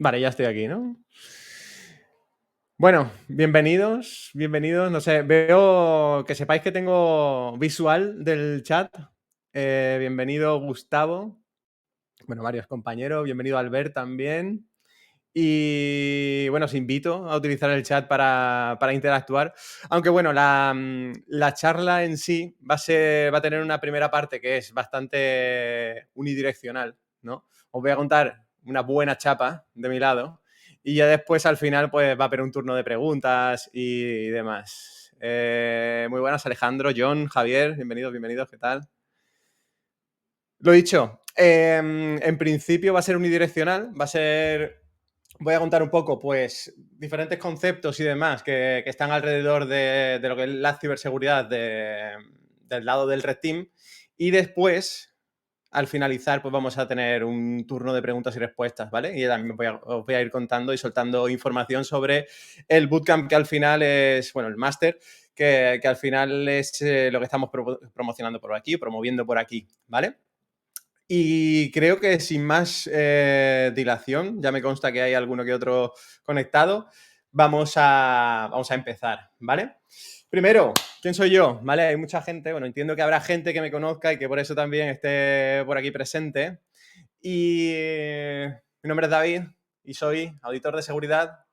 Vale, ya estoy aquí, ¿no? Bueno, bienvenidos. No sé, veo que sepáis que tengo visual del chat. Bienvenido Gustavo, bueno, varios compañeros, bienvenido Albert también. Y bueno, os invito a utilizar el chat para interactuar. Aunque bueno, la charla en sí va a tener una primera parte que es bastante unidireccional, ¿no? Os voy a contar una buena chapa de mi lado y ya después al final pues va a haber un turno de preguntas y demás. Muy buenas, Alejandro, John, Javier, bienvenidos, ¿qué tal? Lo dicho, en principio va a ser unidireccional, voy a contar un poco, pues, diferentes conceptos y demás que están alrededor de lo que es la ciberseguridad del lado del Red Team. Y después, al finalizar, pues vamos a tener un turno de preguntas y respuestas, ¿vale? Y también os voy a ir contando y soltando información sobre el bootcamp que al final es, bueno, el máster, que al final es lo que estamos promocionando por aquí, promoviendo por aquí, ¿vale? Y creo que sin más dilación, ya me consta que hay alguno que otro conectado, vamos a empezar, ¿vale? Primero, ¿quién soy yo? ¿Vale? Hay mucha gente, bueno, entiendo que habrá gente que me conozca y que por eso también esté por aquí presente. Y mi nombre es David y soy auditor de seguridad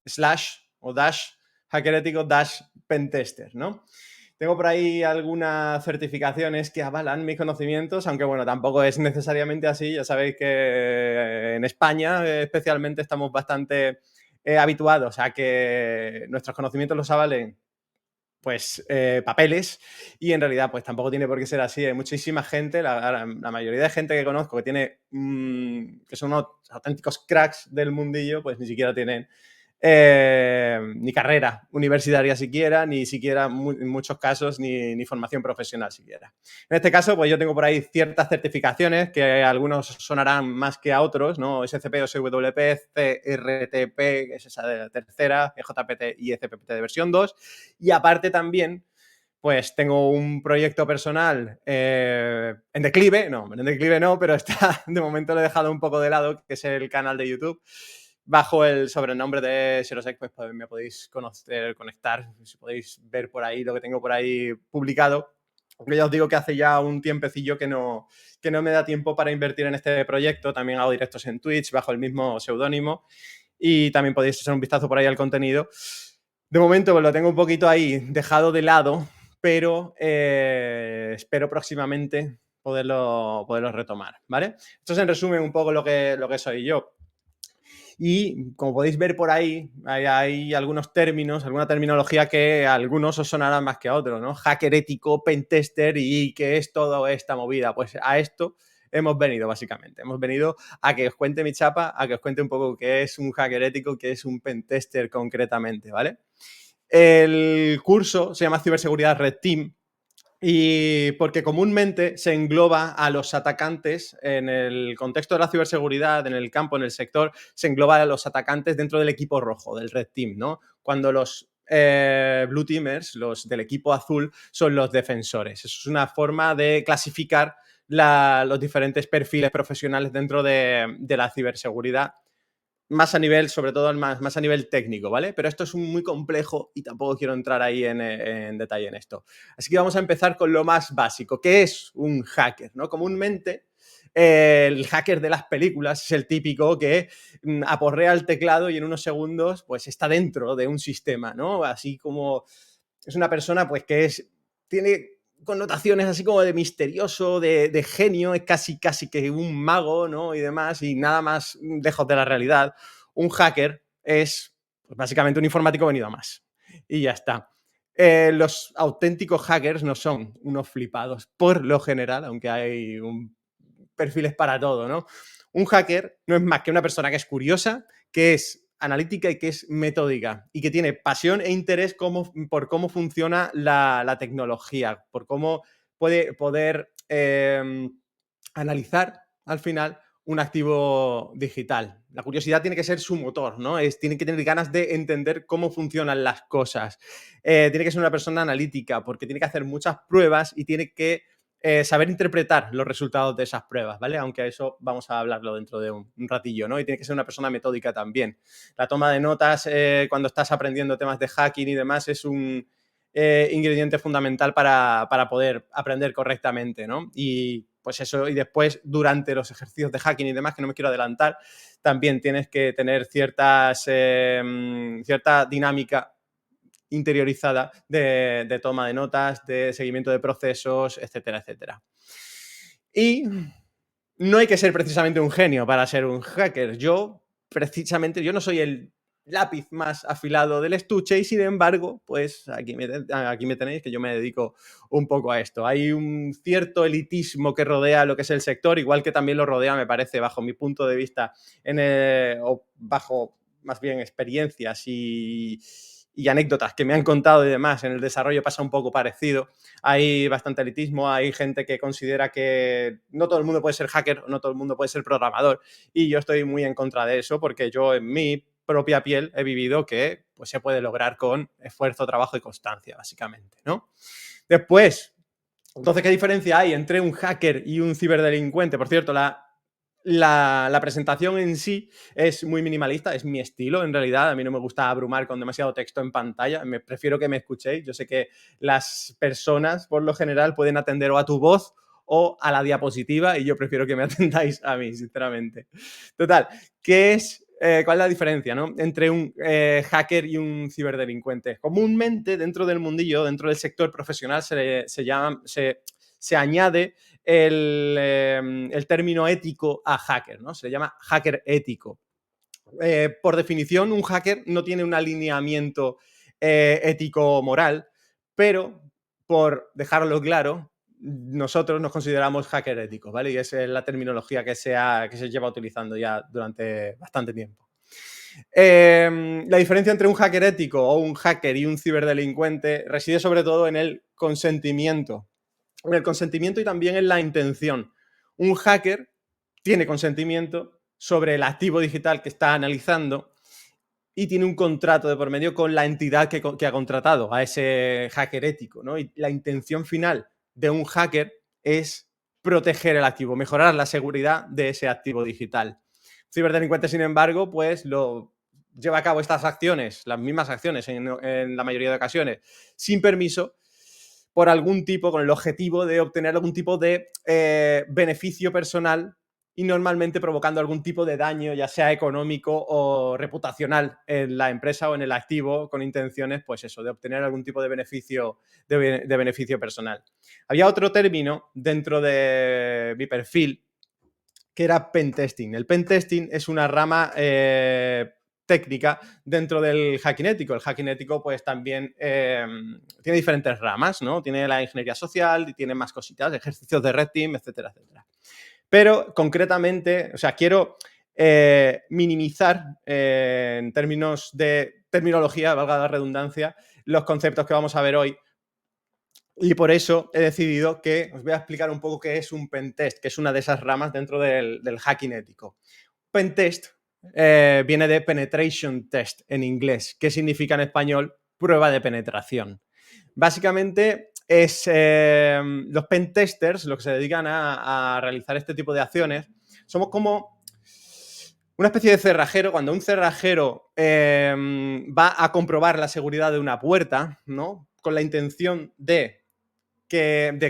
slash o dash hacker ético dash pentester, ¿no? Tengo por ahí algunas certificaciones que avalan mis conocimientos, aunque bueno, tampoco es necesariamente así. Ya sabéis que en España especialmente estamos bastante habituados a que nuestros conocimientos los avalen pues papeles y en realidad pues tampoco tiene por qué ser así. Hay muchísima gente, la mayoría de gente que conozco que tiene que son unos auténticos cracks del mundillo, pues ni siquiera tienen ni carrera universitaria siquiera, ni siquiera en muchos casos ni formación profesional siquiera. En este caso, pues yo tengo por ahí ciertas certificaciones que a algunos sonarán más que a otros, ¿no? SCP, OSWP, CRTP, que es esa de la tercera, EJPT y ECPT de versión 2. Y aparte también, pues tengo un proyecto personal en declive no, pero está, de momento lo he dejado un poco de lado, que es el canal de YouTube. Bajo el sobrenombre de Serosec, pues me podéis conocer, conectar, si podéis ver por ahí lo que tengo por ahí publicado. Aunque ya os digo que hace ya un tiempecillo que no me da tiempo para invertir en este proyecto. También hago directos en Twitch bajo el mismo seudónimo y también podéis echar un vistazo por ahí al contenido. De momento pues, lo tengo un poquito ahí dejado de lado, pero espero próximamente poderlo retomar, ¿vale? Esto es en resumen un poco lo que soy yo. Y como podéis ver por ahí, hay algunos términos, alguna terminología que a algunos os sonarán más que a otros, ¿no? Hacker ético, pentester y ¿qué es toda esta movida? Pues a esto hemos venido, básicamente. Hemos venido a que os cuente mi chapa, a que os cuente un poco qué es un hacker ético, qué es un pentester concretamente, ¿vale? El curso se llama Ciberseguridad Red Team y porque comúnmente se engloba a los atacantes en el contexto de la ciberseguridad, en el campo, en el sector, se engloba a los atacantes dentro del equipo rojo, del Red Team, ¿no? Cuando los Blue Teamers, los del equipo azul, son los defensores. Eso es una forma de clasificar los diferentes perfiles profesionales dentro de la ciberseguridad más a nivel, sobre todo más a nivel técnico, ¿vale? Pero esto es muy complejo y tampoco quiero entrar ahí en detalle en esto. Así que vamos a empezar con lo más básico. ¿Qué es un hacker? ¿No? Comúnmente el hacker de las películas es el típico que aporrea el teclado y en unos segundos pues está dentro de un sistema, ¿no? Así como es una persona pues que tiene connotaciones así como de misterioso, de genio, es casi que un mago, ¿no? Y demás, y nada más lejos de la realidad. Un hacker es pues, básicamente un informático venido a más. Y ya está. Los auténticos hackers no son unos flipados, por lo general, aunque hay perfiles para todo, ¿no? Un hacker no es más que una persona que es curiosa, que es analítica y que es metódica y que tiene pasión e interés por cómo funciona la tecnología, por cómo puede poder analizar al final un activo digital. La curiosidad tiene que ser su motor, ¿no? Tiene que tener ganas de entender cómo funcionan las cosas. Tiene que ser una persona analítica porque tiene que hacer muchas pruebas y tiene que saber interpretar los resultados de esas pruebas, ¿vale? Aunque eso vamos a hablarlo dentro de un ratillo, ¿no? Y tiene que ser una persona metódica también. La toma de notas cuando estás aprendiendo temas de hacking y demás es un ingrediente fundamental para poder aprender correctamente, ¿no? Y pues eso, y después durante los ejercicios de hacking y demás, que no me quiero adelantar, también tienes que tener cierta dinámica interiorizada de toma de notas, de seguimiento de procesos, etcétera, etcétera. Y no hay que ser precisamente un genio para ser un hacker. Precisamente, yo no soy el lápiz más afilado del estuche y sin embargo, pues aquí me tenéis, que yo me dedico un poco a esto. Hay un cierto elitismo que rodea lo que es el sector, igual que también lo rodea, me parece, bajo mi punto de vista, o bajo más bien experiencias y anécdotas que me han contado y demás, en el desarrollo pasa un poco parecido. Hay bastante elitismo, hay gente que considera que no todo el mundo puede ser hacker, no todo el mundo puede ser programador, y yo estoy muy en contra de eso porque yo en mi propia piel he vivido que pues, se puede lograr con esfuerzo, trabajo y constancia, básicamente, ¿no? Después, entonces, ¿qué diferencia hay entre un hacker y un ciberdelincuente? Por cierto, la presentación en sí es muy minimalista, es mi estilo en realidad. A mí no me gusta abrumar con demasiado texto en pantalla, prefiero que me escuchéis. Yo sé que las personas por lo general pueden atender o a tu voz o a la diapositiva y yo prefiero que me atendáis a mí, sinceramente. Total, ¿cuál es la diferencia, ¿no? Entre un hacker y un ciberdelincuente? Comúnmente dentro del mundillo, dentro del sector profesional se añade el término ético a hacker, ¿no? Se le llama hacker ético. Por definición, un hacker no tiene un alineamiento ético-moral, pero por dejarlo claro, nosotros nos consideramos hacker éticos, ¿vale? Y esa es la terminología que se lleva utilizando ya durante bastante tiempo. La diferencia entre un hacker ético o un hacker y un ciberdelincuente reside sobre todo en el consentimiento. En el consentimiento y también en la intención. Un hacker tiene consentimiento sobre el activo digital que está analizando y tiene un contrato de por medio con la entidad que ha contratado a ese hacker ético, ¿no? Y la intención final de un hacker es proteger el activo, mejorar la seguridad de ese activo digital. Ciberdelincuente, sin embargo, pues lo lleva a cabo estas acciones, las mismas acciones en la mayoría de ocasiones, sin permiso, por algún tipo, con el objetivo de obtener algún tipo de beneficio personal y normalmente provocando algún tipo de daño, ya sea económico o reputacional en la empresa o en el activo, con intenciones, pues eso, de obtener algún tipo de beneficio, de beneficio personal. Había otro término dentro de mi perfil que era pentesting. El pentesting es una rama técnica dentro del hacking ético. El hacking ético pues también tiene diferentes ramas, ¿no? Tiene la ingeniería social y tiene más cositas, ejercicios de red team, etcétera, etcétera. Pero concretamente, o sea, quiero minimizar en términos de terminología, valga la redundancia, los conceptos que vamos a ver hoy. Y por eso he decidido que os voy a explicar un poco qué es un pentest, que es una de esas ramas dentro del hacking ético. Pentest viene de penetration test en inglés. ¿Qué significa en español? Prueba de penetración. Básicamente los pentesters, los que se dedican a realizar este tipo de acciones, somos como una especie de cerrajero. Cuando un cerrajero va a comprobar la seguridad de una puerta, ¿no? Con la intención de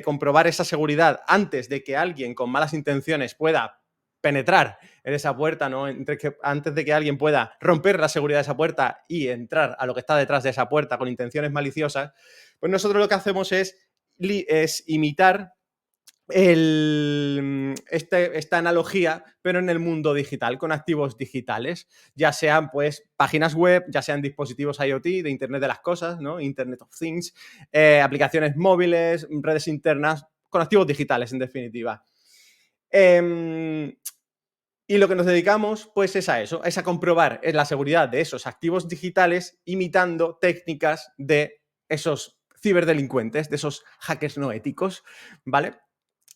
comprobar esa seguridad antes de que alguien con malas intenciones pueda penetrar en esa puerta, ¿no? Antes de que alguien pueda romper la seguridad de esa puerta y entrar a lo que está detrás de esa puerta con intenciones maliciosas, pues nosotros lo que hacemos es imitar esta analogía, pero en el mundo digital, con activos digitales, ya sean pues páginas web, ya sean dispositivos IoT, de Internet de las Cosas, ¿no? Internet of Things, aplicaciones móviles, redes internas, con activos digitales, en definitiva. Y lo que nos dedicamos, pues, es a eso, es a comprobar la seguridad de esos activos digitales imitando técnicas de esos ciberdelincuentes, de esos hackers no éticos, ¿vale?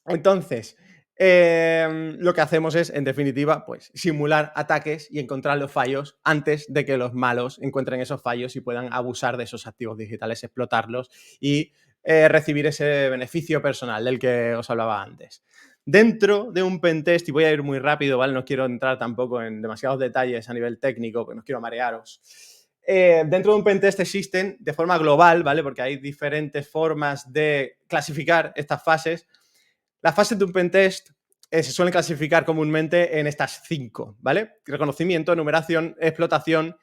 Entonces, lo que hacemos es, en definitiva, pues simular ataques y encontrar los fallos antes de que los malos encuentren esos fallos y puedan abusar de esos activos digitales, explotarlos y recibir ese beneficio personal del que os hablaba antes. Dentro de un pentest, y voy a ir muy rápido, ¿vale? No quiero entrar tampoco en demasiados detalles a nivel técnico, porque no quiero marearos. Dentro de un pentest existen de forma global, ¿vale? Porque hay diferentes formas de clasificar estas fases. Las fases de un pentest se suelen clasificar comúnmente en estas 5, ¿vale? Reconocimiento, enumeración, explotación,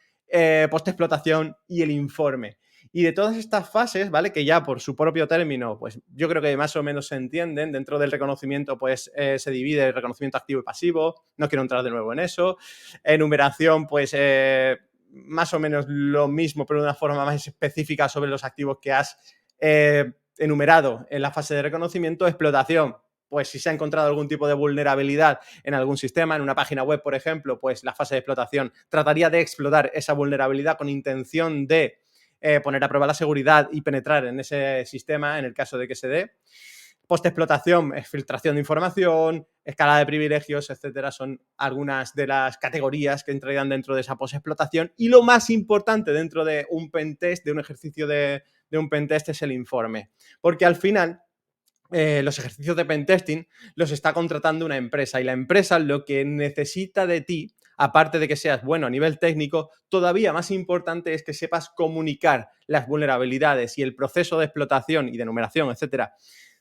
postexplotación y el informe. Y de todas estas fases, ¿vale? Que ya por su propio término, pues yo creo que más o menos se entienden. Dentro del reconocimiento, pues se divide el reconocimiento activo y pasivo. No quiero entrar de nuevo en eso. Enumeración, pues más o menos lo mismo, pero de una forma más específica sobre los activos que has enumerado en la fase de reconocimiento. Explotación, pues si se ha encontrado algún tipo de vulnerabilidad en algún sistema, en una página web, por ejemplo, pues la fase de explotación trataría de explotar esa vulnerabilidad con intención de poner a prueba la seguridad y penetrar en ese sistema en el caso de que se dé. Postexplotación, filtración de información, escala de privilegios, etcétera, son algunas de las categorías que entrarían dentro de esa postexplotación. Y lo más importante dentro de un pentest, de un ejercicio de un pentest, es el informe. Porque al final, los ejercicios de pentesting los está contratando una empresa y la empresa lo que necesita de ti, aparte de que seas bueno a nivel técnico, todavía más importante es que sepas comunicar las vulnerabilidades y el proceso de explotación y de numeración, etcétera,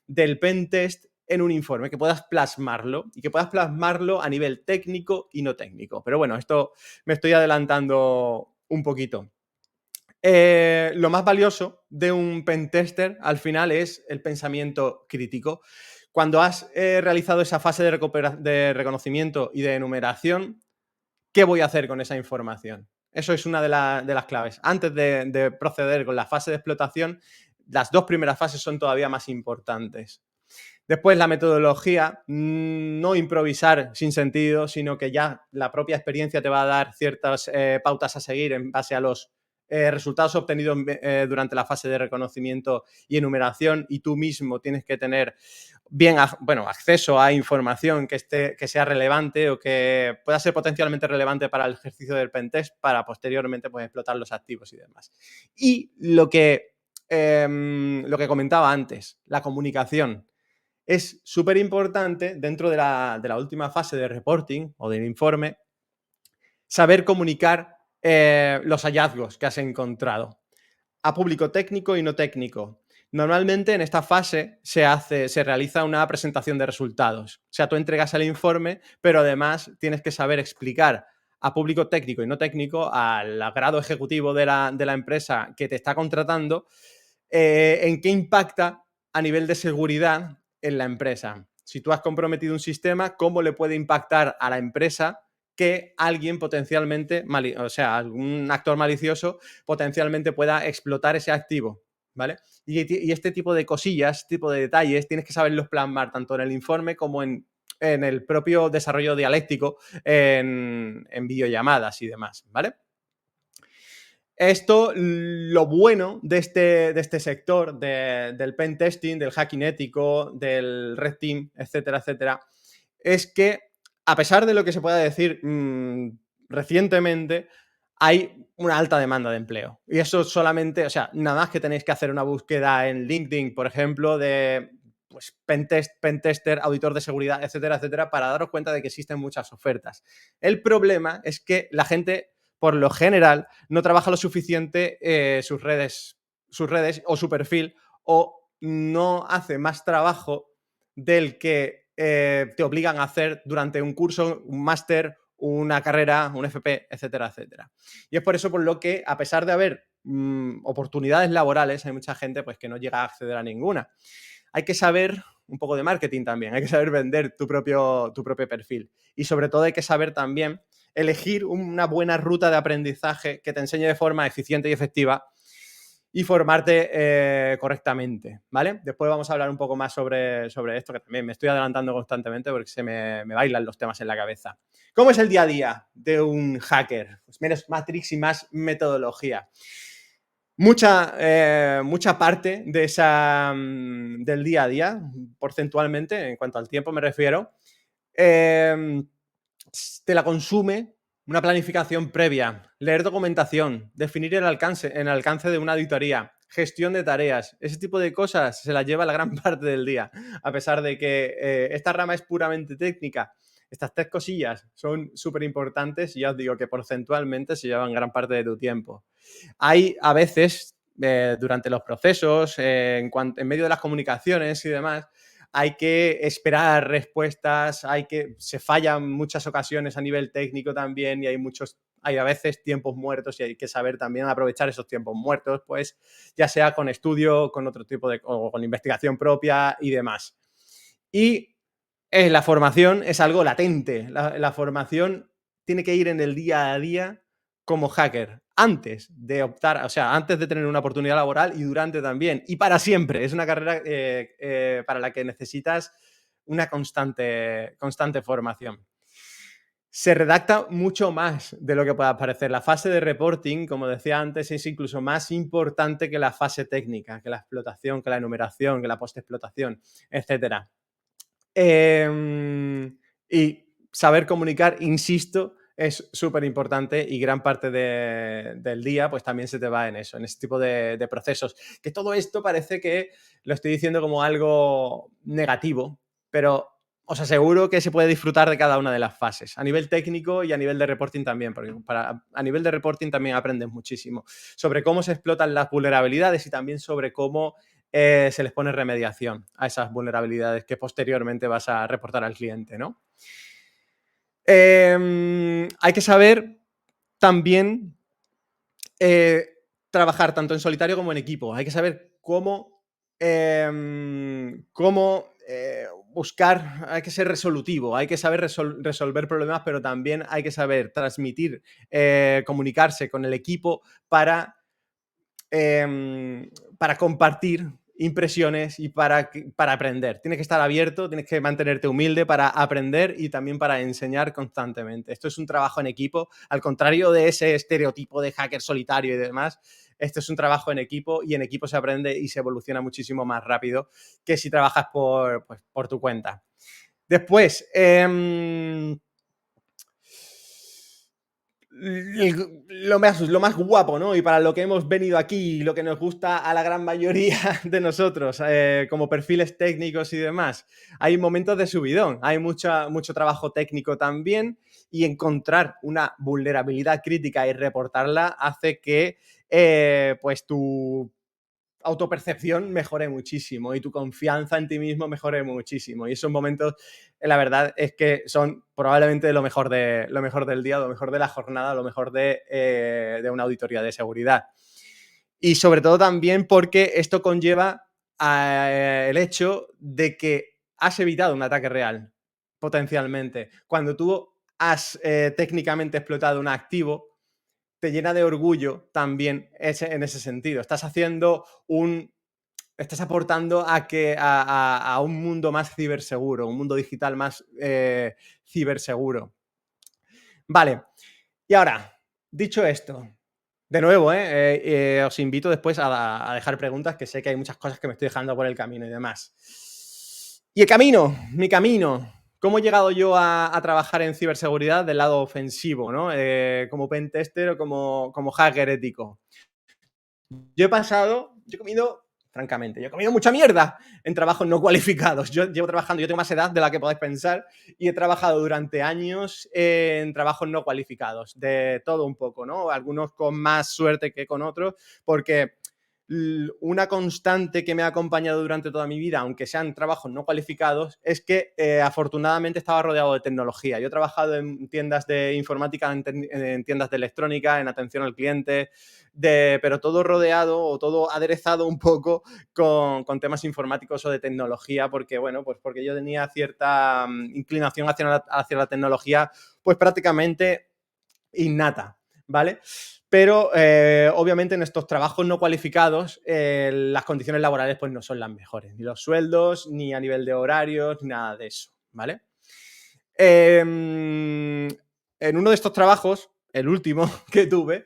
del pentest en un informe, que puedas plasmarlo y que puedas plasmarlo a nivel técnico y no técnico. Pero bueno, esto me estoy adelantando un poquito. Lo más valioso de un pentester al final es el pensamiento crítico. Cuando has realizado esa fase de reconocimiento y de enumeración, ¿qué voy a hacer con esa información? Eso es una de las claves. Antes de proceder con la fase de explotación, las 2 primeras fases son todavía más importantes. Después, la metodología, no improvisar sin sentido, sino que ya la propia experiencia te va a dar ciertas pautas a seguir en base a los resultados obtenidos durante la fase de reconocimiento y enumeración, y tú mismo tienes que tener acceso a información que sea relevante o que pueda ser potencialmente relevante para el ejercicio del pentest para posteriormente pues, explotar los activos y demás. Y lo que comentaba antes, la comunicación. Es súper importante dentro de la última fase de reporting o del informe saber comunicar los hallazgos que has encontrado a público técnico y no técnico. Normalmente en esta fase se realiza una presentación de resultados. O sea, tú entregas el informe, pero además tienes que saber explicar a público técnico y no técnico, al grado ejecutivo de la empresa que te está contratando, en qué impacta a nivel de seguridad en la empresa. Si tú has comprometido un sistema, ¿cómo le puede impactar a la empresa que alguien potencialmente, o sea, algún actor malicioso potencialmente pueda explotar ese activo? ¿Vale? Y este tipo de cosillas, este tipo de detalles, tienes que saberlos plasmar tanto en el informe como en el propio desarrollo dialéctico en videollamadas y demás, ¿vale? Esto, lo bueno de este sector del pen testing, del hacking ético, del red team, etcétera, etcétera, es que a pesar de lo que se pueda decir recientemente, hay una alta demanda de empleo. Y eso solamente, o sea, nada más que tenéis que hacer una búsqueda en LinkedIn, por ejemplo, de pues, pentester, auditor de seguridad, etcétera, etcétera, para daros cuenta de que existen muchas ofertas. El problema es que la gente, por lo general, no trabaja lo suficiente sus redes o su perfil, o no hace más trabajo del que te obligan a hacer durante un curso, un máster, una carrera, un FP, etcétera, etcétera. Y es por eso por lo que, a pesar de haber oportunidades laborales, hay mucha gente pues, que no llega a acceder a ninguna. Hay que saber un poco de marketing también, hay que saber vender tu propio perfil. Y sobre todo hay que saber también elegir una buena ruta de aprendizaje que te enseñe de forma eficiente y efectiva y formarte correctamente, ¿vale? Después vamos a hablar un poco más sobre esto, que también me estoy adelantando constantemente porque se me bailan los temas en la cabeza. ¿Cómo es el día a día de un hacker? Pues menos Matrix y más metodología. Mucha parte de del día a día, porcentualmente, en cuanto al tiempo me refiero, eh, te la consume una planificación previa, leer documentación, definir el alcance de una auditoría, gestión de tareas. Ese tipo de cosas se las lleva la gran parte del día, a pesar de que esta rama es puramente técnica. Estas 3 cosillas son súper importantes y ya os digo que porcentualmente se llevan gran parte de tu tiempo. Hay a veces, durante los procesos, en medio de las comunicaciones y demás, hay que esperar respuestas, se fallan muchas ocasiones a nivel técnico también y hay a veces tiempos muertos y hay que saber también aprovechar esos tiempos muertos, pues ya sea con estudio, con otro tipo o con investigación propia y demás. Y la formación es algo latente. La formación tiene que ir en el día a día como hacker, antes de optar, o sea, antes de tener una oportunidad laboral y durante también, y para siempre. Es una carrera para la que necesitas una constante formación. Se redacta mucho más de lo que pueda parecer. La fase de reporting, como decía antes, es incluso más importante que la fase técnica, que la explotación, que la enumeración, que la postexplotación, etcétera. Y saber comunicar, insisto, es súper importante y gran parte del día pues también se te va en eso, en ese tipo de procesos. Que todo esto parece que lo estoy diciendo como algo negativo, pero os aseguro que se puede disfrutar de cada una de las fases, a nivel técnico y a nivel de reporting también, porque a nivel de reporting también aprendes muchísimo sobre cómo se explotan las vulnerabilidades y también sobre cómo se les pone remediación a esas vulnerabilidades que posteriormente vas a reportar al cliente, ¿no? Hay que saber también trabajar tanto en solitario como en equipo. Hay que saber cómo buscar, hay que ser resolutivo, hay que saber resolver problemas, pero también hay que saber transmitir, comunicarse con el equipo para compartir impresiones y para aprender. Tienes que estar abierto, tienes que mantenerte humilde para aprender y también para enseñar constantemente. Esto es un trabajo en equipo, al contrario de ese estereotipo de hacker solitario y demás. Esto es un trabajo en equipo y en equipo se aprende y se evoluciona muchísimo más rápido que si trabajas por tu cuenta. Después, lo más guapo, ¿no? Y para lo que hemos venido aquí, lo que nos gusta a la gran mayoría de nosotros, como perfiles técnicos y demás, hay momentos de subidón, hay mucho trabajo técnico también y encontrar una vulnerabilidad crítica y reportarla hace que pues tu autopercepción mejore muchísimo y tu confianza en ti mismo mejore muchísimo. Y esos momentos, la verdad es que son probablemente lo mejor del día, lo mejor de la jornada, lo mejor de una auditoría de seguridad. Y sobre todo también porque esto conlleva el hecho de que has evitado un ataque real, potencialmente. Cuando tú has técnicamente explotado un activo, te llena de orgullo también en ese sentido. Estás aportando a un mundo más ciberseguro, un mundo digital más ciberseguro. Vale, y ahora, dicho esto, de nuevo, os invito después a dejar preguntas, que sé que hay muchas cosas que me estoy dejando por el camino y demás. Y mi camino, ¿cómo he llegado yo a trabajar en ciberseguridad del lado ofensivo, ¿no? Como pentester o como hacker ético? Yo he comido mucha mierda en trabajos no cualificados. Yo tengo más edad de la que podéis pensar y he trabajado durante años en trabajos no cualificados, de todo un poco, ¿no? Algunos con más suerte que con otros, porque una constante que me ha acompañado durante toda mi vida, aunque sean trabajos no cualificados, es que afortunadamente estaba rodeado de tecnología. Yo he trabajado en tiendas de informática, en tiendas de electrónica, en atención al cliente, pero todo rodeado o todo aderezado un poco con temas informáticos o de tecnología, porque, bueno, pues porque yo tenía cierta inclinación hacia la tecnología, pues prácticamente innata, ¿vale? Pero obviamente en estos trabajos no cualificados las condiciones laborales pues no son las mejores, ni los sueldos, ni a nivel de horarios, ni nada de eso, ¿vale? En uno de estos trabajos, el último que tuve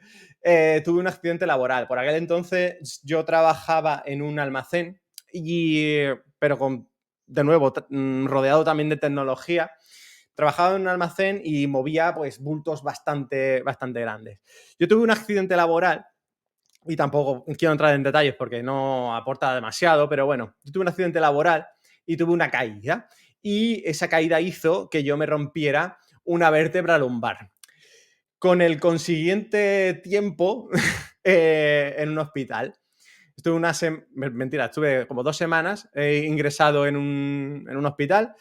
un accidente laboral. Por aquel entonces yo trabajaba en un almacén, pero de nuevo, rodeado también de tecnología. Trabajaba en un almacén y movía pues bultos bastante grandes. Yo tuve un accidente laboral y tampoco quiero entrar en detalles porque no aporta demasiado, pero bueno, yo tuve un accidente laboral y tuve una caída, y esa caída hizo que yo me rompiera una vértebra lumbar, con el consiguiente tiempo en un hospital. Estuve mentira, estuve como 2 semanas ingresado en un hospital,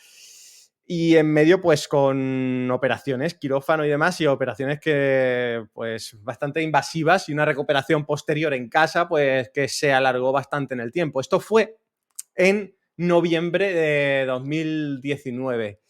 y en medio pues con operaciones, quirófano y demás, y operaciones que pues bastante invasivas, y una recuperación posterior en casa pues que se alargó bastante en el tiempo. Esto fue en noviembre de 2019.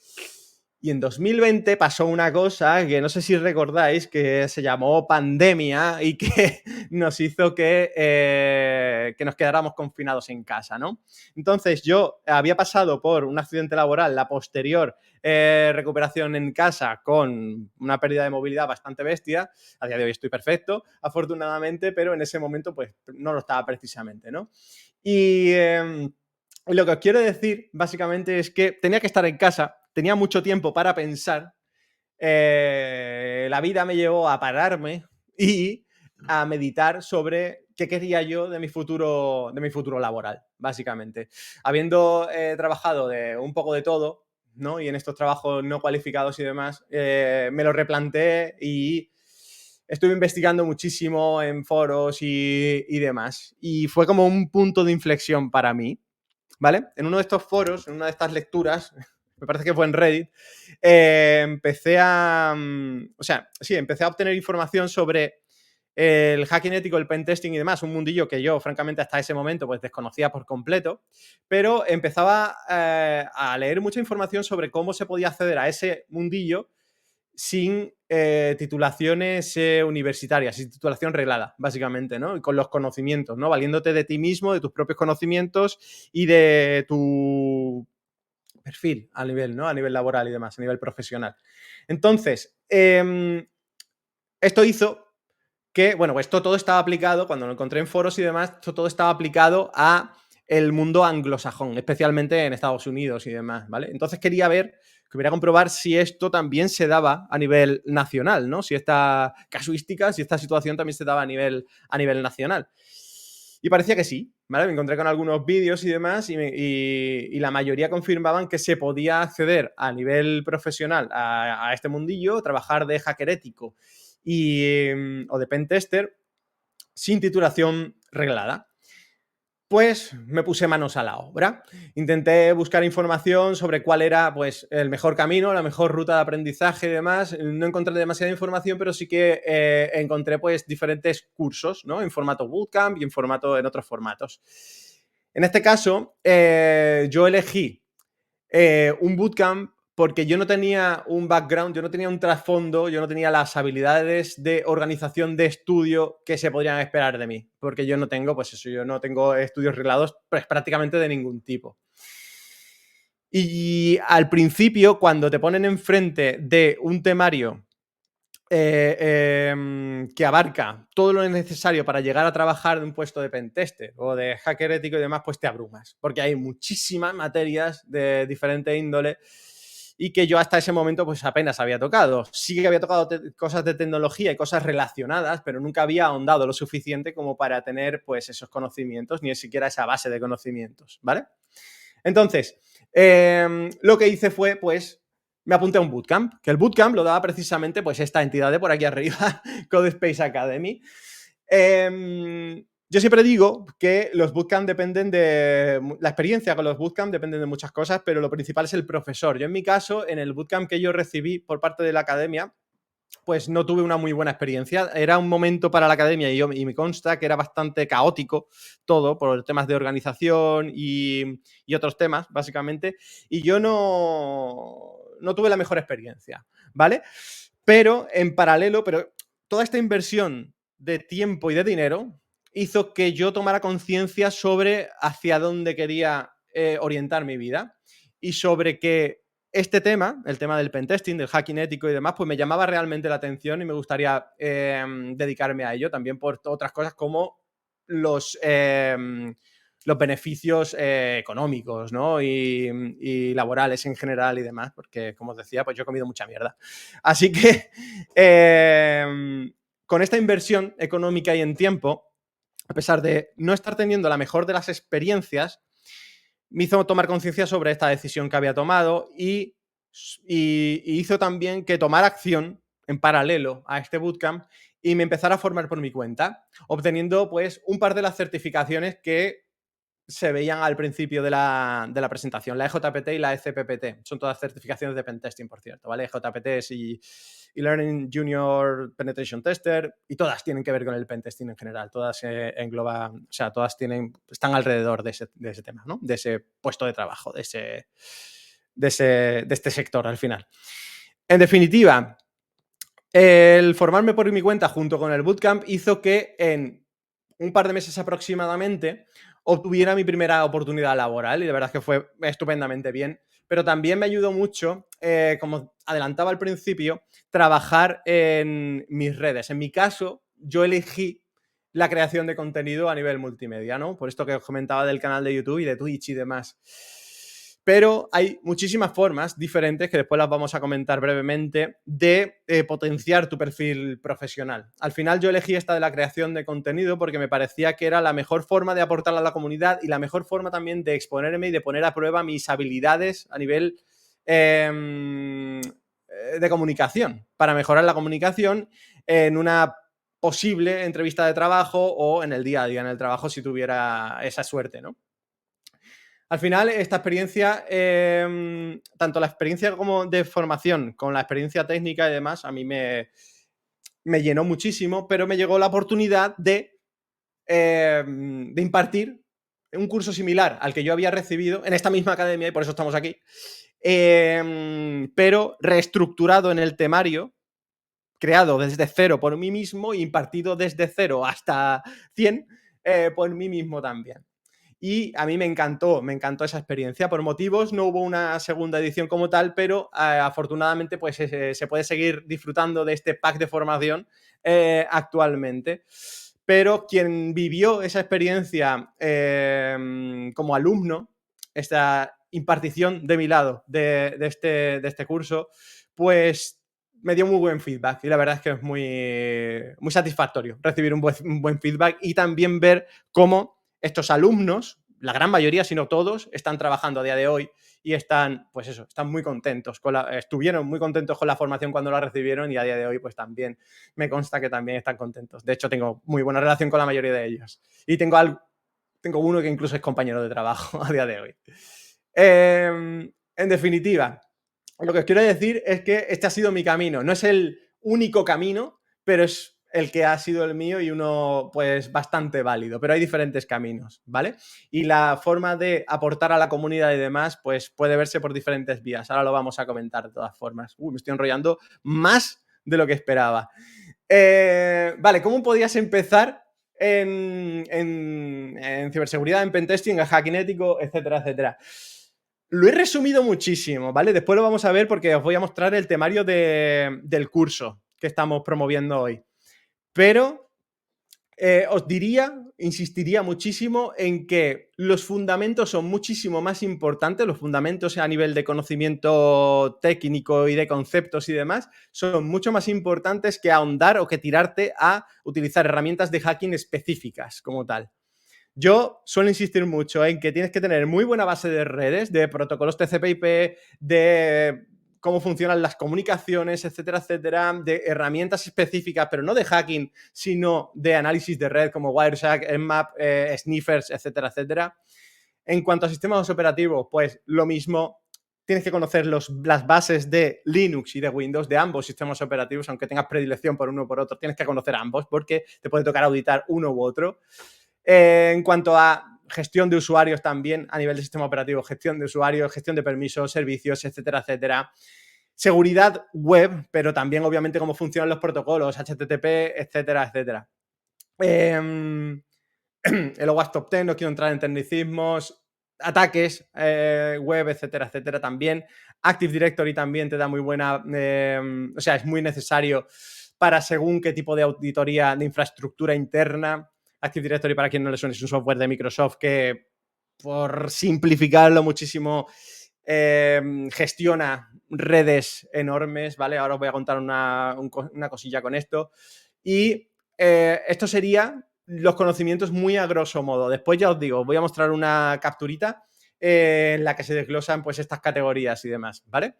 Y en 2020 pasó una cosa que no sé si recordáis, que se llamó pandemia y que nos hizo que nos quedáramos confinados en casa, ¿no? Entonces yo había pasado por un accidente laboral, la posterior recuperación en casa con una pérdida de movilidad bastante bestia. A día de hoy estoy perfecto, afortunadamente, pero en ese momento pues no lo estaba precisamente, ¿no? Y lo que os quiero decir básicamente es que tenía que estar en casa, tenía mucho tiempo para pensar, la vida me llevó a pararme y a meditar sobre qué quería yo de mi futuro laboral, básicamente. Habiendo trabajado de un poco de todo, ¿no? Y en estos trabajos no cualificados y demás, me lo replanteé y estuve investigando muchísimo en foros y demás. Y fue como un punto de inflexión para mí, ¿vale? En uno de estos foros, en una de estas lecturas, me parece que fue en Reddit, empecé a obtener información sobre el hacking ético, el pentesting y demás, un mundillo que yo, francamente, hasta ese momento pues desconocía por completo, pero empezaba a leer mucha información sobre cómo se podía acceder a ese mundillo sin titulaciones universitarias, sin titulación reglada, básicamente, ¿no? Y con los conocimientos, ¿no? Valiéndote de ti mismo, de tus propios conocimientos y de tu perfil a nivel, ¿no? A nivel laboral y demás, a nivel profesional. Entonces, esto hizo que, bueno, pues esto todo estaba aplicado, cuando lo encontré en foros y demás, esto todo estaba aplicado a el mundo anglosajón, especialmente en Estados Unidos y demás, ¿vale? Entonces quería comprobar si esto también se daba a nivel nacional, ¿no? Si esta casuística, si esta situación también se daba a nivel nacional. Y parecía que sí, ¿vale? Me encontré con algunos vídeos y demás, y la mayoría confirmaban que se podía acceder a nivel profesional a este mundillo, trabajar de hacker ético o de pentester sin titulación reglada. Pues me puse manos a la obra. Intenté buscar información sobre cuál era pues, el mejor camino, la mejor ruta de aprendizaje y demás. No encontré demasiada información, pero sí que encontré pues, diferentes cursos, ¿no? En formato bootcamp y en otros formatos. En este caso, yo elegí un bootcamp porque yo no tenía un background, yo no tenía un trasfondo, yo no tenía las habilidades de organización de estudio que se podrían esperar de mí, porque yo no tengo, pues eso, yo no tengo estudios reglados pues, prácticamente de ningún tipo. Y al principio, cuando te ponen enfrente de un temario que abarca todo lo necesario para llegar a trabajar en un puesto de pentester o de hacker ético y demás, pues te abrumas, porque hay muchísimas materias de diferente índole y que yo hasta ese momento pues apenas había tocado. Sí que había tocado cosas de tecnología y cosas relacionadas, pero nunca había ahondado lo suficiente como para tener pues esos conocimientos, ni siquiera esa base de conocimientos, ¿vale? Entonces, lo que hice fue pues me apunté a un bootcamp, que el bootcamp lo daba precisamente pues esta entidad de por aquí arriba, Codespace Academy. Yo siempre digo que los bootcamp dependen de... La experiencia con los bootcamp depende de muchas cosas, pero lo principal es el profesor. Yo en mi caso, en el bootcamp que yo recibí por parte de la academia, pues no tuve una muy buena experiencia. Era un momento para la academia y me consta que era bastante caótico todo por temas de organización y otros temas, básicamente. Y yo no tuve la mejor experiencia, ¿vale? Pero en paralelo, toda esta inversión de tiempo y de dinero hizo que yo tomara conciencia sobre hacia dónde quería orientar mi vida y sobre que este tema, el tema del pentesting, del hacking ético y demás, pues me llamaba realmente la atención y me gustaría dedicarme a ello también por otras cosas como los beneficios económicos, ¿no? Y laborales en general y demás, porque como os decía, pues yo he comido mucha mierda. Así que con esta inversión económica y en tiempo, a pesar de no estar teniendo la mejor de las experiencias, me hizo tomar conciencia sobre esta decisión que había tomado y hizo también que tomara acción en paralelo a este bootcamp y me empezara a formar por mi cuenta, obteniendo pues un par de las certificaciones que se veían al principio de la presentación, la EJPT y la ECPPT. Son todas certificaciones de pentesting, por cierto, ¿vale? EJPT es e-Learning Junior Penetration Tester y todas tienen que ver con el pentesting en general. Todas engloban, o sea, todas están alrededor de ese tema, ¿no? De ese puesto de trabajo, de este sector al final. En definitiva, el formarme por mi cuenta junto con el bootcamp hizo que en un par de meses aproximadamente obtuviera mi primera oportunidad laboral y de verdad es que fue estupendamente bien. Pero también me ayudó mucho, como adelantaba al principio, trabajar en mis redes. En mi caso, yo elegí la creación de contenido a nivel multimedia, ¿no? Por esto que os comentaba del canal de YouTube y de Twitch y demás. Pero hay muchísimas formas diferentes, que después las vamos a comentar brevemente, de potenciar tu perfil profesional. Al final yo elegí esta de la creación de contenido porque me parecía que era la mejor forma de aportar a la comunidad y la mejor forma también de exponerme y de poner a prueba mis habilidades a nivel de comunicación, para mejorar la comunicación en una posible entrevista de trabajo o en el día a día en el trabajo si tuviera esa suerte, ¿no? Al final, esta experiencia, tanto la experiencia como de formación, con la experiencia técnica y demás, a mí me llenó muchísimo, pero me llegó la oportunidad de impartir un curso similar al que yo había recibido en esta misma academia, y por eso estamos aquí, pero reestructurado en el temario, creado desde cero por mí mismo, impartido desde cero hasta 100 por mí mismo también. Y a mí me encantó esa experiencia. Por motivos no hubo una segunda edición como tal, pero afortunadamente pues se puede seguir disfrutando de este pack de formación actualmente. Pero quien vivió esa experiencia como alumno, esta impartición de mi lado de este curso, pues me dio muy buen feedback y la verdad es que es muy satisfactorio recibir un buen feedback y también ver cómo estos alumnos, la gran mayoría, si no todos, están trabajando a día de hoy y están, pues eso, están muy contentos, estuvieron muy contentos con la formación cuando la recibieron y a día de hoy pues también me consta que también están contentos. De hecho, tengo muy buena relación con la mayoría de ellos y tengo uno que incluso es compañero de trabajo a día de hoy. En definitiva, lo que os quiero decir es que este ha sido mi camino. No es el único camino, pero es el que ha sido el mío y uno pues bastante válido, pero hay diferentes caminos, ¿vale? Y la forma de aportar a la comunidad y demás pues puede verse por diferentes vías. Ahora lo vamos a comentar de todas formas. Me estoy enrollando más de lo que esperaba. Vale, ¿cómo podías empezar en ciberseguridad, en pentesting, en hacking ético, etcétera, etcétera? Lo he resumido muchísimo, ¿vale? Después lo vamos a ver porque os voy a mostrar el temario del curso que estamos promoviendo hoy. Pero os insistiría muchísimo en que los fundamentos son muchísimo más importantes, los fundamentos a nivel de conocimiento técnico y de conceptos y demás, son mucho más importantes que ahondar o que tirarte a utilizar herramientas de hacking específicas como tal. Yo suelo insistir mucho en que tienes que tener muy buena base de redes, de protocolos TCP/IP, de cómo funcionan las comunicaciones, etcétera, etcétera, de herramientas específicas, pero no de hacking, sino de análisis de red como Wireshark, Nmap, Sniffers, etcétera, etcétera. En cuanto a sistemas operativos, pues lo mismo. Tienes que conocer las bases de Linux y de Windows, de ambos sistemas operativos, aunque tengas predilección por uno o por otro, tienes que conocer ambos porque te puede tocar auditar uno u otro. En cuanto a gestión de usuarios también, a nivel de sistema operativo, gestión de usuarios, gestión de permisos, servicios, etcétera, etcétera. Seguridad web, pero también obviamente cómo funcionan los protocolos, HTTP, etcétera, etcétera. El OWASP Top 10, no quiero entrar en tecnicismos, ataques web, etcétera, etcétera también. Active Directory también te da muy buena, o sea, es muy necesario para según qué tipo de auditoría de infraestructura interna. Active Directory, para quien no le suene, es un software de Microsoft que, por simplificarlo muchísimo, gestiona redes enormes, ¿vale? Ahora os voy a contar una cosilla con esto. Y esto sería los conocimientos muy a grosso modo. Después ya os digo, voy a mostrar una capturita en la que se desglosan pues estas categorías y demás, ¿vale?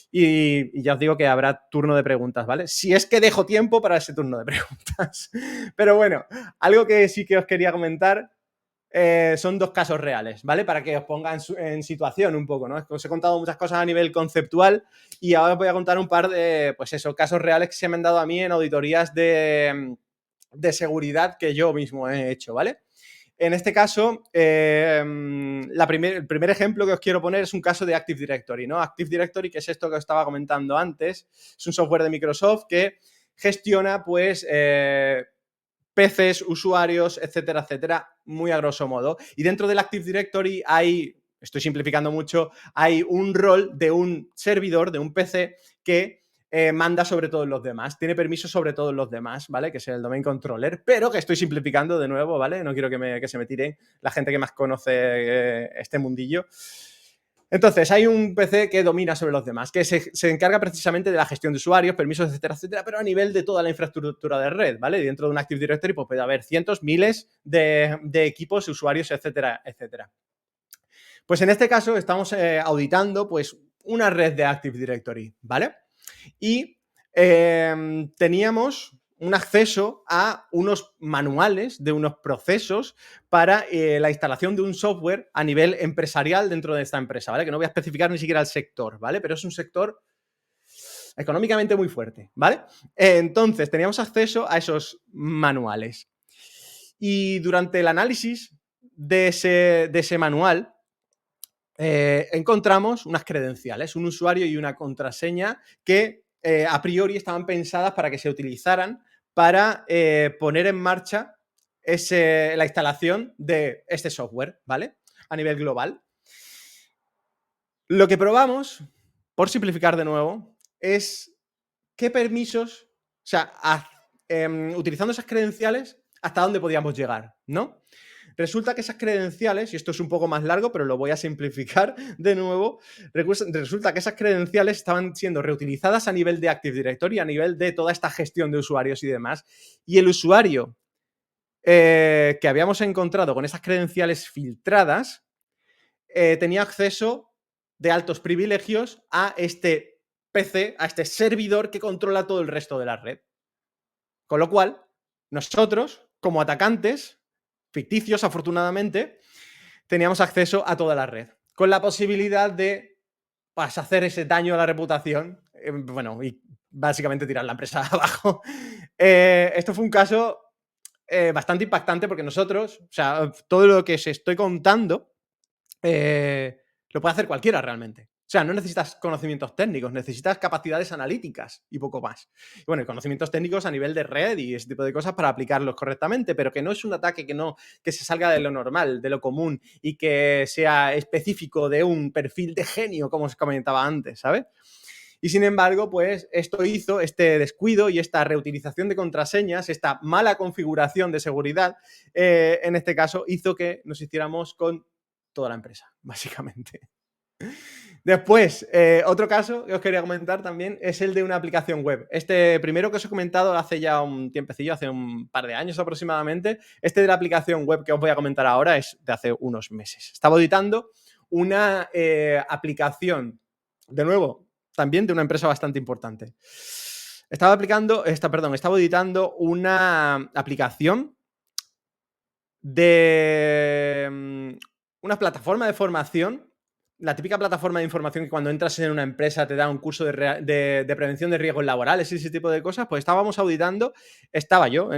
Y ya os digo que habrá turno de preguntas, ¿vale? Si es que dejo tiempo para ese turno de preguntas. Pero bueno, algo que sí que os quería comentar son 2 casos reales, ¿vale? Para que os ponga en situación un poco, ¿no? Os he contado muchas cosas a nivel conceptual y ahora os voy a contar un par de, pues eso, casos reales que se me han dado a mí en auditorías de seguridad que yo mismo he hecho, ¿vale? En este caso, el primer ejemplo que os quiero poner es un caso de Active Directory, ¿no? Active Directory, que es esto que os estaba comentando antes, es un software de Microsoft que gestiona, pues, PCs, usuarios, etcétera, etcétera, muy a grosso modo. Y dentro del Active Directory hay, estoy simplificando mucho, hay un rol de un servidor, de un PC, que manda sobre todos los demás, tiene permiso sobre todos los demás, ¿vale? Que es el domain controller, pero que estoy simplificando de nuevo, ¿vale? No quiero que se me tiren la gente que más conoce este mundillo. Entonces, hay un PC que domina sobre los demás, que se encarga precisamente de la gestión de usuarios, permisos, etcétera, etcétera, pero a nivel de toda la infraestructura de red, ¿vale? Y dentro de un Active Directory pues puede haber cientos, miles de equipos, usuarios, etcétera, etcétera. Pues en este caso estamos auditando pues una red de Active Directory, ¿vale? Y teníamos un acceso a unos manuales de unos procesos para la instalación de un software a nivel empresarial dentro de esta empresa, ¿vale? Que no voy a especificar ni siquiera el sector, ¿vale? Pero es un sector económicamente muy fuerte, ¿vale? Entonces, teníamos acceso a esos manuales. Y durante el análisis de ese manual, encontramos unas credenciales, un usuario y una contraseña que a priori estaban pensadas para que se utilizaran para poner en marcha la instalación de este software, ¿vale? A nivel global. Lo que probamos, por simplificar de nuevo, es qué permisos, o sea, utilizando esas credenciales, hasta dónde podíamos llegar, ¿no? Resulta que esas credenciales, y esto es un poco más largo, pero lo voy a simplificar de nuevo, resulta que esas credenciales estaban siendo reutilizadas a nivel de Active Directory, a nivel de toda esta gestión de usuarios y demás, y el usuario que habíamos encontrado con esas credenciales filtradas tenía acceso de altos privilegios a este PC, a este servidor que controla todo el resto de la red. Con lo cual, nosotros, como atacantes, ficticios afortunadamente, teníamos acceso a toda la red, con la posibilidad de pues, hacer ese daño a la reputación, bueno, y básicamente tirar la empresa abajo. Esto fue un caso bastante impactante porque nosotros, o sea, todo lo que os estoy contando, lo puede hacer cualquiera realmente. O sea, no necesitas conocimientos técnicos, necesitas capacidades analíticas y poco más. Y bueno, y conocimientos técnicos a nivel de red y ese tipo de cosas para aplicarlos correctamente, pero que no es un ataque que se salga de lo normal, de lo común y que sea específico de un perfil de genio, como os comentaba antes, ¿sabes? Y sin embargo, pues esto hizo, este descuido y esta reutilización de contraseñas, esta mala configuración de seguridad, en este caso, hizo que nos hiciéramos con toda la empresa, básicamente. Después, otro caso que os quería comentar también es el de una aplicación web. Este primero que os he comentado hace ya un tiempecillo, hace un par de años aproximadamente. Este de la aplicación web que os voy a comentar ahora es de hace unos meses. Estaba auditando una aplicación, de nuevo, también de una empresa bastante importante. Estaba auditando una aplicación de una plataforma de formación, la típica plataforma de información que cuando entras en una empresa te da un curso de prevención de riesgos laborales y ese tipo de cosas, pues estábamos auditando, estaba yo,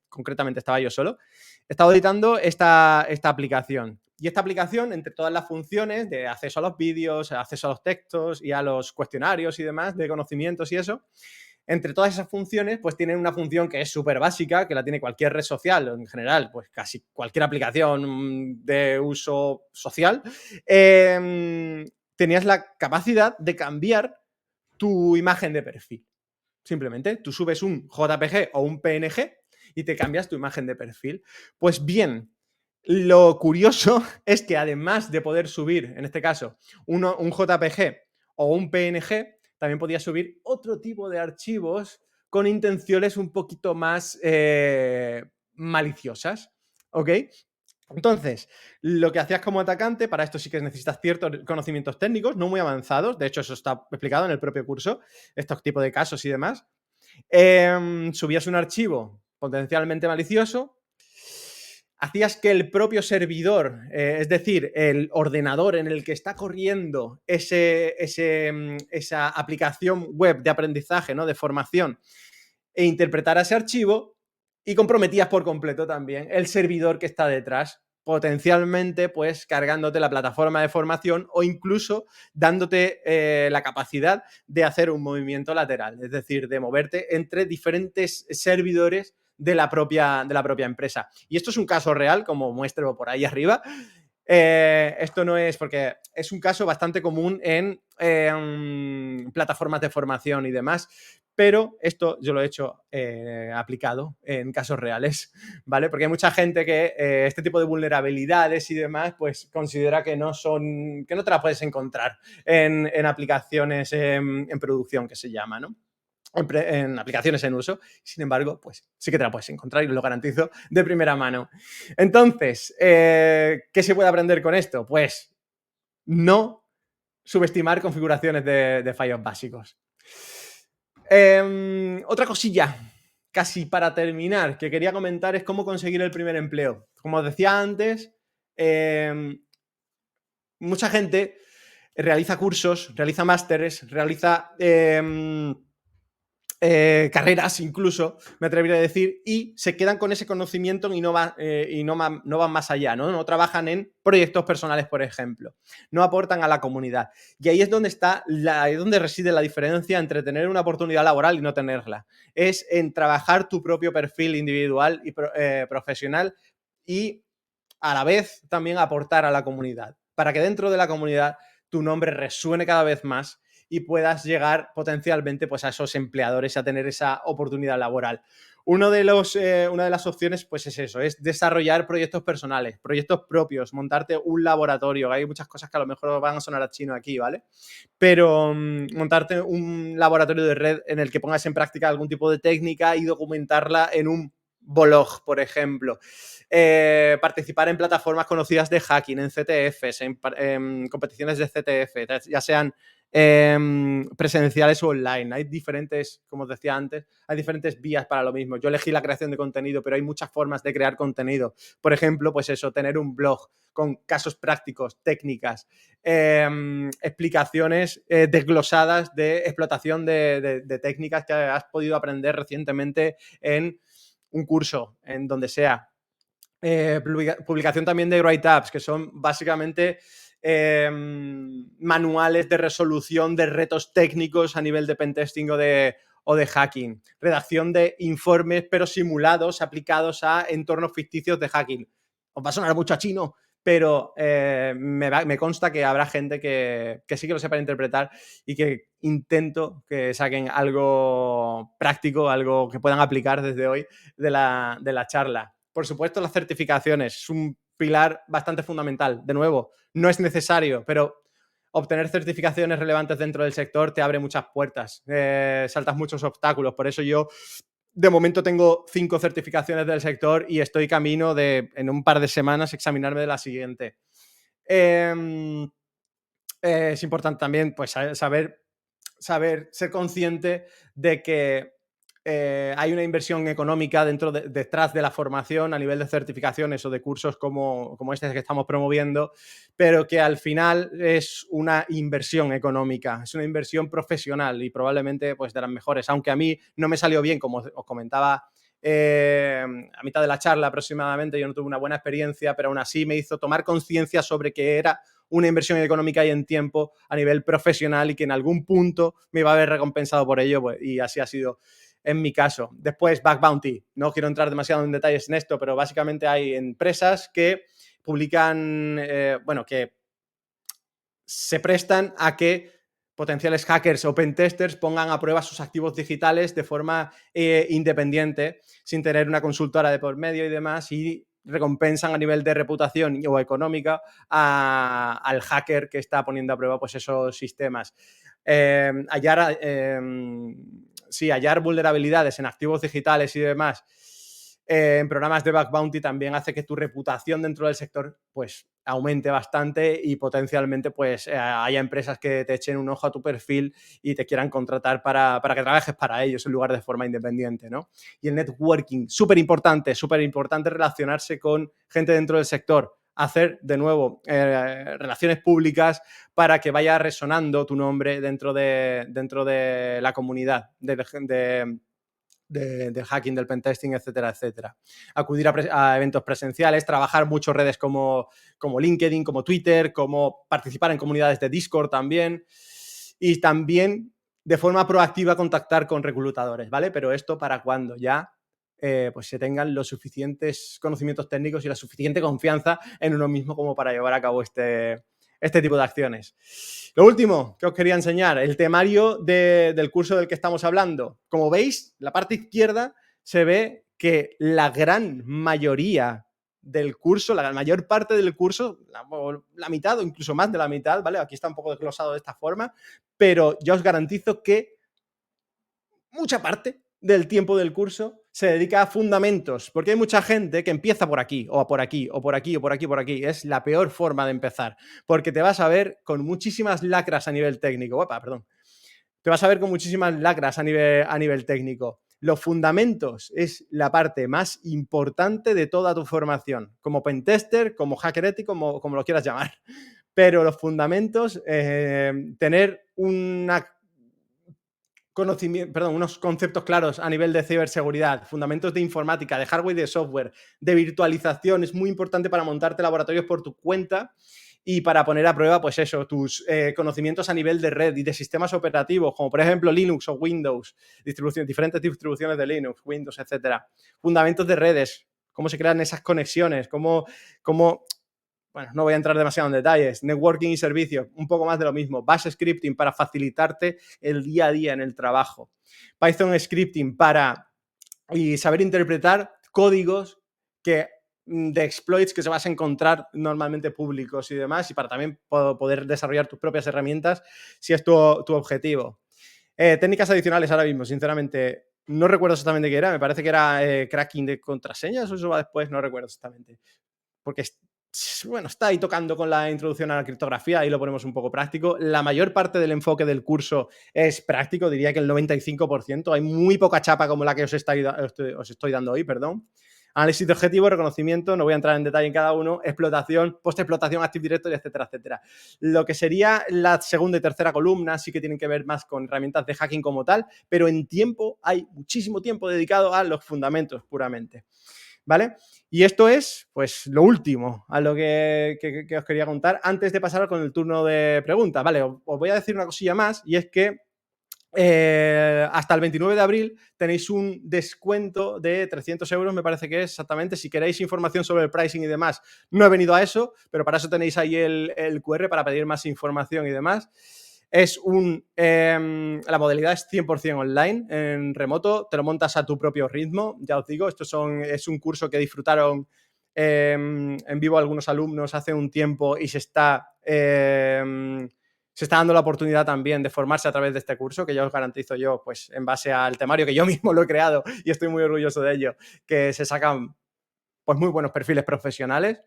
concretamente estaba yo solo, estaba auditando esta aplicación. Y esta aplicación, entre todas las funciones de acceso a los vídeos, acceso a los textos y a los cuestionarios y demás, de conocimientos y eso, entre todas esas funciones, pues tienen una función que es súper básica, que la tiene cualquier red social, en general, pues casi cualquier aplicación de uso social. Tenías la capacidad de cambiar tu imagen de perfil. Simplemente, tú subes un JPG o un PNG y te cambias tu imagen de perfil. Pues bien, lo curioso es que además de poder subir, en este caso, un JPG o un PNG, también podía subir otro tipo de archivos con intenciones un poquito más maliciosas, ¿ok? Entonces, lo que hacías como atacante, para esto sí que necesitas ciertos conocimientos técnicos, no muy avanzados, de hecho eso está explicado en el propio curso, estos tipos de casos y demás. Subías un archivo potencialmente malicioso, hacías que el propio servidor, es decir, el ordenador en el que está corriendo esa aplicación web de aprendizaje, ¿no? De formación, e interpretara ese archivo, y comprometías por completo también el servidor que está detrás, potencialmente pues cargándote la plataforma de formación o incluso dándote la capacidad de hacer un movimiento lateral, es decir, de moverte entre diferentes servidores de la propia empresa. Y esto es un caso real, como muestro por ahí arriba. Esto no es porque es un caso bastante común en plataformas de formación y demás, pero esto yo lo he hecho aplicado en casos reales, ¿vale? Porque hay mucha gente que este tipo de vulnerabilidades y demás, pues considera que no te las puedes encontrar en aplicaciones en producción, que se llama, ¿no? En aplicaciones en uso. Sin embargo, pues sí que te la puedes encontrar y lo garantizo de primera mano. Entonces, ¿qué se puede aprender con esto? Pues no subestimar configuraciones de fallos básicos. Otra cosilla, casi para terminar, que quería comentar es cómo conseguir el primer empleo. Como os decía antes, mucha gente realiza cursos, realiza másteres, realiza carreras incluso, me atrevería a decir, y se quedan con ese conocimiento y no van más allá, ¿no? No trabajan en proyectos personales, por ejemplo. No aportan a la comunidad. Y ahí es donde donde reside la diferencia entre tener una oportunidad laboral y no tenerla. Es en trabajar tu propio perfil individual y profesional y a la vez también aportar a la comunidad, para que dentro de la comunidad tu nombre resuene cada vez más y puedas llegar potencialmente pues, a esos empleadores a tener esa oportunidad laboral. Una de las opciones pues es eso, es desarrollar proyectos personales, proyectos propios, montarte un laboratorio. Hay muchas cosas que a lo mejor van a sonar a chino aquí, ¿vale? Pero montarte un laboratorio de red en el que pongas en práctica algún tipo de técnica y documentarla en un blog, por ejemplo. Participar en plataformas conocidas de hacking, en CTFs, en competiciones de CTF, ya sean presenciales o online. Hay diferentes, como os decía antes, hay diferentes vías para lo mismo. Yo elegí la creación de contenido, pero hay muchas formas de crear contenido. Por ejemplo, pues eso, tener un blog con casos prácticos, técnicas, explicaciones desglosadas de explotación de técnicas que has podido aprender recientemente en un curso, en donde sea. Publicación también de write-ups, que son básicamente manuales de resolución de retos técnicos a nivel de pentesting o de hacking. Redacción de informes, pero simulados, aplicados a entornos ficticios de hacking. Os va a sonar mucho a chino, pero me consta que habrá gente que sí que lo sepa interpretar y que intento que saquen algo práctico, algo que puedan aplicar desde hoy de la charla. Por supuesto, las certificaciones es un pilar bastante fundamental. De nuevo, no es necesario, pero obtener certificaciones relevantes dentro del sector te abre muchas puertas, saltas muchos obstáculos. Por eso yo, de momento, tengo 5 certificaciones del sector y estoy camino de, en un par de semanas, examinarme de la siguiente. Es importante también pues, saber, ser consciente de que hay una inversión económica detrás de la formación a nivel de certificaciones o de cursos como este que estamos promoviendo, pero que al final es una inversión económica, es una inversión profesional y probablemente pues, de las mejores, aunque a mí no me salió bien, como os comentaba a mitad de la charla aproximadamente, yo no tuve una buena experiencia, pero aún así me hizo tomar conciencia sobre que era una inversión económica y en tiempo a nivel profesional y que en algún punto me iba a haber recompensado por ello, pues, y así ha sido en mi caso. Después, Bug Bounty. No quiero entrar demasiado en detalles en esto, pero básicamente hay empresas que publican, que se prestan a que potenciales hackers o pentesters pongan a prueba sus activos digitales de forma independiente, sin tener una consultora de por medio y demás, y recompensan a nivel de reputación o económica al hacker que está poniendo a prueba pues, esos sistemas. Hallar vulnerabilidades en activos digitales y demás en programas de bug bounty también hace que tu reputación dentro del sector pues aumente bastante y potencialmente pues haya empresas que te echen un ojo a tu perfil y te quieran contratar para que trabajes para ellos en lugar de forma independiente, ¿no? Y el networking, súper importante relacionarse con gente dentro del sector, hacer de nuevo relaciones públicas para que vaya resonando tu nombre dentro de la comunidad del hacking, del pentesting, etcétera, etcétera. Acudir a eventos presenciales, trabajar mucho redes como LinkedIn, como Twitter, como participar en comunidades de Discord también. Y también de forma proactiva contactar con reclutadores, ¿vale? Pero esto para cuando ya pues se tengan los suficientes conocimientos técnicos y la suficiente confianza en uno mismo como para llevar a cabo este tipo de acciones. Lo último que os quería enseñar, el temario del curso del que estamos hablando. Como veis, la parte izquierda se ve que la gran mayoría del curso, la mayor parte del curso, la mitad o incluso más de la mitad, ¿vale? Aquí está un poco desglosado de esta forma, pero yo os garantizo que mucha parte del tiempo del curso se dedica a fundamentos, porque hay mucha gente que empieza por aquí, o por aquí, o por aquí, o por aquí, por aquí. Es la peor forma de empezar, porque te vas a ver con muchísimas lacras a nivel técnico. Opa, perdón. Te vas a ver con muchísimas lacras a nivel técnico. Los fundamentos es la parte más importante de toda tu formación, como pentester, como hacker ético, como lo quieras llamar. Pero los fundamentos, tener unos conceptos claros a nivel de ciberseguridad, fundamentos de informática, de hardware y de software, de virtualización, es muy importante para montarte laboratorios por tu cuenta y para poner a prueba, pues eso, tus conocimientos a nivel de red y de sistemas operativos, como por ejemplo Linux o Windows, diferentes distribuciones de Linux, Windows, etcétera. Fundamentos de redes, cómo se crean esas conexiones, cómo bueno, no voy a entrar demasiado en detalles. Networking y servicios, un poco más de lo mismo. Bash scripting para facilitarte el día a día en el trabajo. Python scripting y saber interpretar códigos de exploits que se vas a encontrar normalmente públicos y demás, y para también poder desarrollar tus propias herramientas si es tu objetivo. Técnicas adicionales ahora mismo, sinceramente, no recuerdo exactamente qué era. Me parece que era cracking de contraseñas o eso va después, no recuerdo exactamente. Porque bueno, está ahí tocando con la introducción a la criptografía, ahí lo ponemos un poco práctico. La mayor parte del enfoque del curso es práctico, diría que el 95%. Hay muy poca chapa como la que os estoy dando hoy, perdón. Análisis de objetivos, reconocimiento, no voy a entrar en detalle en cada uno, explotación, post-explotación, Active Directory, etcétera, etcétera. Lo que sería la segunda y tercera columna sí que tienen que ver más con herramientas de hacking como tal, pero en tiempo hay muchísimo tiempo dedicado a los fundamentos puramente, ¿vale? Y esto es, pues, lo último a lo que os quería contar antes de pasar con el turno de preguntas, ¿vale? Os voy a decir una cosilla más y es que hasta el 29 de abril tenéis un descuento de 300 euros, me parece que es exactamente. Si queréis información sobre el pricing y demás, no he venido a eso, pero para eso tenéis ahí el QR para pedir más información y demás. La modalidad es 100% online, en remoto, te lo montas a tu propio ritmo, ya os digo, es un curso que disfrutaron en vivo algunos alumnos hace un tiempo y se está dando la oportunidad también de formarse a través de este curso, que ya os garantizo yo, pues en base al temario que yo mismo lo he creado y estoy muy orgulloso de ello, que se sacan pues muy buenos perfiles profesionales.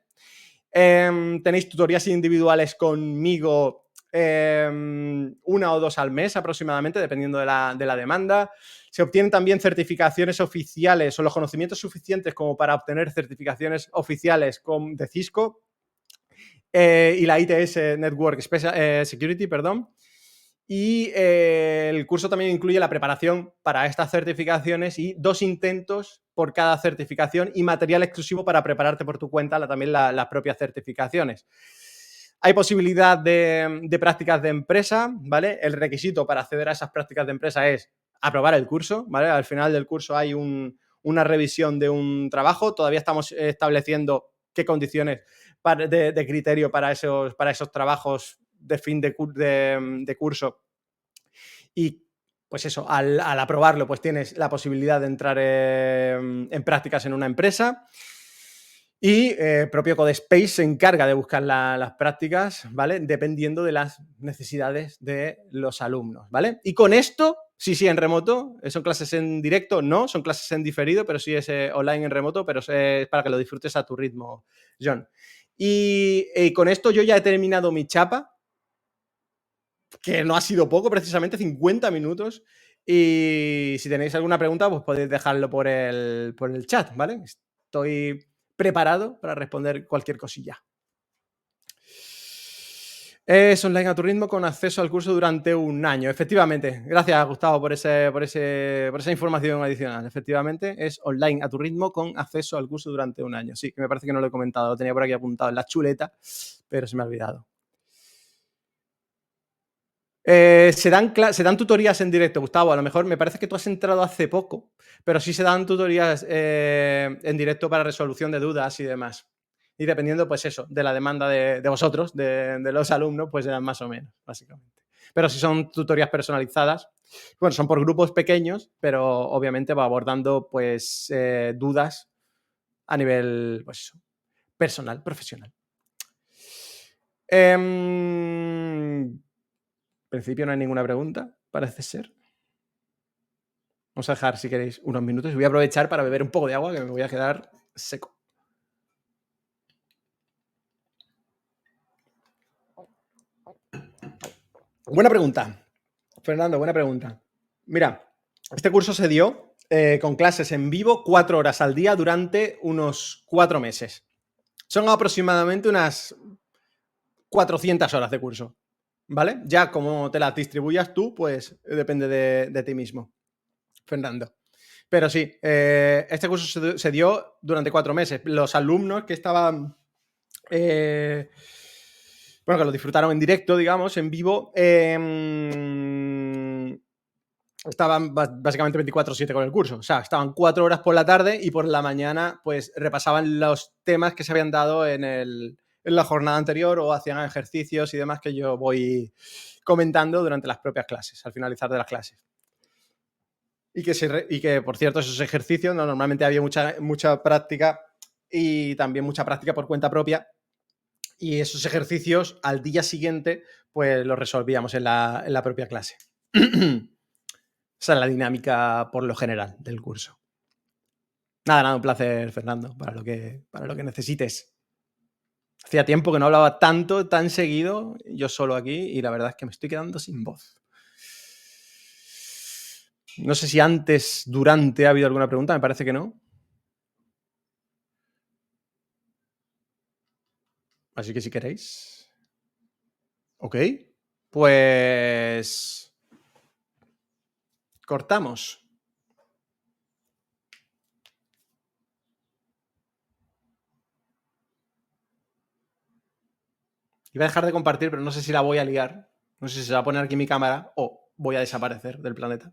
Tenéis tutorías individuales conmigo, una o dos al mes aproximadamente, dependiendo de la demanda. Se obtienen también certificaciones oficiales o los conocimientos suficientes como para obtener certificaciones oficiales de Cisco y la ITS Network Security, perdón. Y el curso también incluye la preparación para estas certificaciones y 2 intentos por cada certificación y material exclusivo para prepararte por tu cuenta también las propias certificaciones. Hay posibilidad de prácticas de empresa, ¿vale? El requisito para acceder a esas prácticas de empresa es aprobar el curso, ¿vale? Al final del curso hay una revisión de un trabajo. Todavía estamos estableciendo qué condiciones de criterio para esos trabajos de fin de curso. Y pues eso, al aprobarlo, pues tienes la posibilidad de entrar en prácticas en una empresa. Y propio Codespace se encarga de buscar las prácticas, ¿vale? Dependiendo de las necesidades de los alumnos, ¿vale? Y con esto Sí, en remoto. ¿Son clases en directo? No, son clases en diferido, pero sí es online en remoto, pero es para que lo disfrutes a tu ritmo, John. Y con esto yo ya he terminado mi chapa, que no ha sido poco, precisamente 50 minutos. Y si tenéis alguna pregunta, pues podéis dejarlo por el chat, ¿vale? Estoy preparado para responder cualquier cosilla. Es online a tu ritmo con acceso al curso durante un año. Efectivamente. Gracias, Gustavo, por esa información adicional. Efectivamente, es online a tu ritmo con acceso al curso durante un año. Sí, que me parece que no lo he comentado. Lo tenía por aquí apuntado en la chuleta, pero se me ha olvidado. Se dan tutorías en directo, Gustavo. A lo mejor me parece que tú has entrado hace poco, pero sí se dan tutorías en directo para resolución de dudas y demás. Y dependiendo, pues eso, de la demanda de vosotros, de los alumnos, pues serán más o menos, básicamente. Pero si son tutorías personalizadas, bueno, son por grupos pequeños, pero obviamente va abordando pues dudas a nivel, pues eso, personal, profesional. En principio no hay ninguna pregunta, parece ser. Vamos a dejar, si queréis, unos minutos. Voy a aprovechar para beber un poco de agua, que me voy a quedar seco. Buena pregunta, Fernando, buena pregunta. Mira, este curso se dio con clases en vivo 4 horas al día durante unos 4 meses. Son aproximadamente unas 400 horas de curso, ¿vale? Ya como te las distribuyas tú, pues depende de ti mismo, Fernando. Pero sí, este curso se dio durante 4 meses. Los alumnos que estaban... bueno, que lo disfrutaron en directo, digamos, en vivo, estaban básicamente 24/7 con el curso. O sea, estaban 4 horas por la tarde y por la mañana pues repasaban los temas que se habían dado en la jornada anterior o hacían ejercicios y demás que yo voy comentando durante las propias clases, al finalizar de las clases. Y que por cierto, esos ejercicios normalmente había mucha práctica y también mucha práctica por cuenta propia. Y esos ejercicios al día siguiente pues los resolvíamos en la propia clase. Esa es la dinámica por lo general del curso. Nada, un placer, Fernando, para lo que necesites. Hacía tiempo que no hablaba tanto, tan seguido, yo solo aquí, y la verdad es que me estoy quedando sin voz. No sé si antes, durante, ha habido alguna pregunta, me parece que no. Así que si queréis. Ok. Pues... cortamos. Iba a dejar de compartir, pero no sé si la voy a liar. No sé si se va a poner aquí mi cámara o voy a desaparecer del planeta.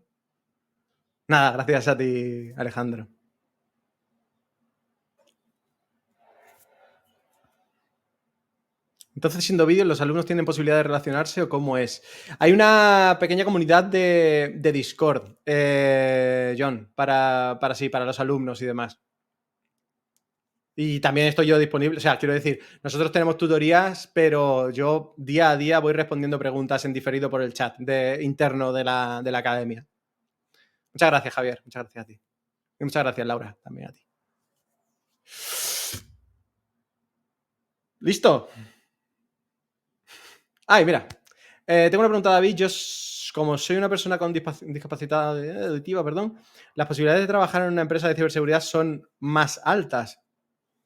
Nada, gracias a ti, Alejandro. Entonces, siendo vídeos, ¿los alumnos tienen posibilidad de relacionarse o cómo es? Hay una pequeña comunidad de Discord, John, para los alumnos y demás. Y también estoy yo disponible, o sea, quiero decir, nosotros tenemos tutorías, pero yo día a día voy respondiendo preguntas en diferido por el chat interno de la academia. Muchas gracias, Javier. Muchas gracias a ti. Y muchas gracias, Laura, también a ti. ¿Listo? Ay, mira. Tengo una pregunta, David. Yo, como soy una persona con discapacidad auditiva, ¿las posibilidades de trabajar en una empresa de ciberseguridad son más altas?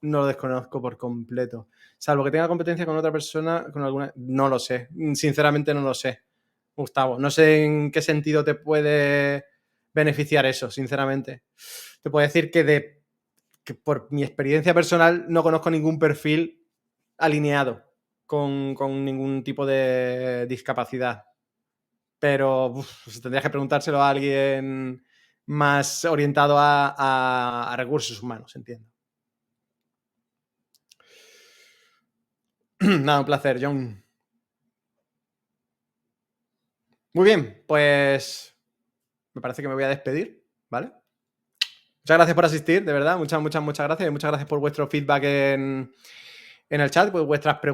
No lo desconozco por completo. Salvo que tenga competencia con otra persona, con alguna... No lo sé. Sinceramente no lo sé, Gustavo. No sé en qué sentido te puede beneficiar eso, sinceramente. Te puedo decir que por mi experiencia personal no conozco ningún perfil alineado con ningún tipo de discapacidad. Pero pues tendrías que preguntárselo a alguien más orientado a recursos humanos, entiendo. Nada, un placer, John. Muy bien, pues me parece que me voy a despedir, ¿vale? Muchas gracias por asistir, de verdad. Muchas gracias. Y muchas gracias por vuestro feedback en el chat, por vuestras preguntas.